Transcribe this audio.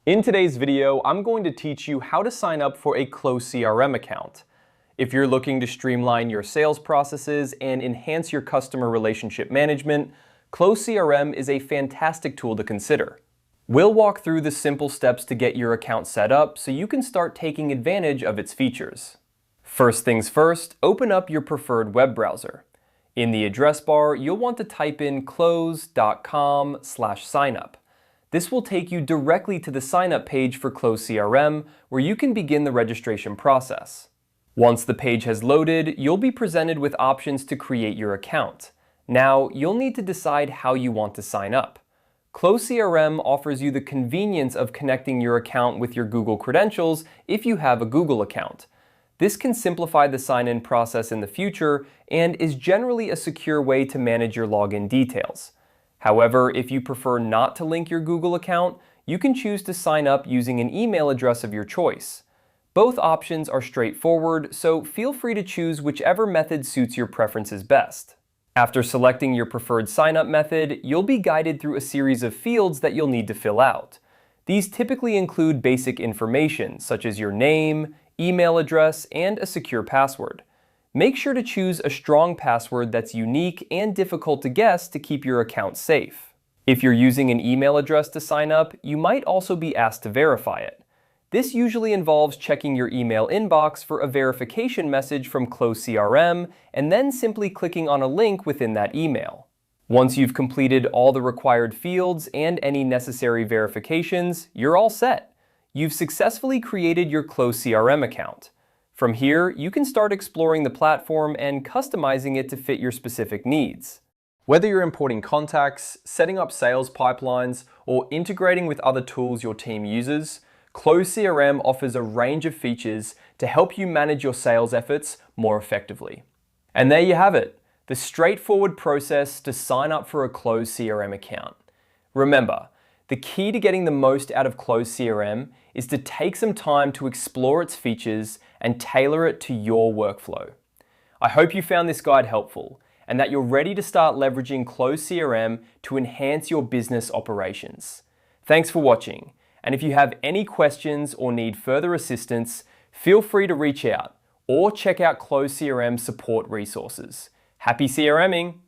In today's video, I'm going to teach you how to sign up for a Close CRM account. If you're looking to streamline your sales processes and enhance your customer relationship management, Close CRM is a fantastic tool to consider. We'll walk through the simple steps to get your account set up so you can start taking advantage of its features. First things first, open up your preferred web browser. In the address bar, you'll want to type in close.com/signup. This will take you directly to the sign-up page for Close CRM, where you can begin the registration process. Once the page has loaded, you'll be presented with options to create your account. Now, you'll need to decide how you want to sign up. Close CRM offers you the convenience of connecting your account with your Google credentials if you have a Google account. This can simplify the sign-in process in the future and is generally a secure way to manage your login details. However, if you prefer not to link your Google account, you can choose to sign up using an email address of your choice. Both options are straightforward, so feel free to choose whichever method suits your preferences best. After selecting your preferred sign-up method, you'll be guided through a series of fields that you'll need to fill out. These typically include basic information, such as your name, email address, and a secure password. Make sure to choose a strong password that's unique and difficult to guess to keep your account safe. If you're using an email address to sign up, you might also be asked to verify it. This usually involves checking your email inbox for a verification message from Close CRM and then simply clicking on a link within that email. Once you've completed all the required fields and any necessary verifications, you're all set. You've successfully created your Close CRM account. From here, you can start exploring the platform and customizing it to fit your specific needs. Whether you're importing contacts, setting up sales pipelines, or integrating with other tools your team uses, Close CRM offers a range of features to help you manage your sales efforts more effectively. And there you have it, the straightforward process to sign up for a Close CRM account. Remember, the key to getting the most out of Close CRM is to take some time to explore its features and tailor it to your workflow. I hope you found this guide helpful and that you're ready to start leveraging Close CRM to enhance your business operations. Thanks for watching, and if you have any questions or need further assistance, feel free to reach out or check out Close CRM support resources. Happy CRMing!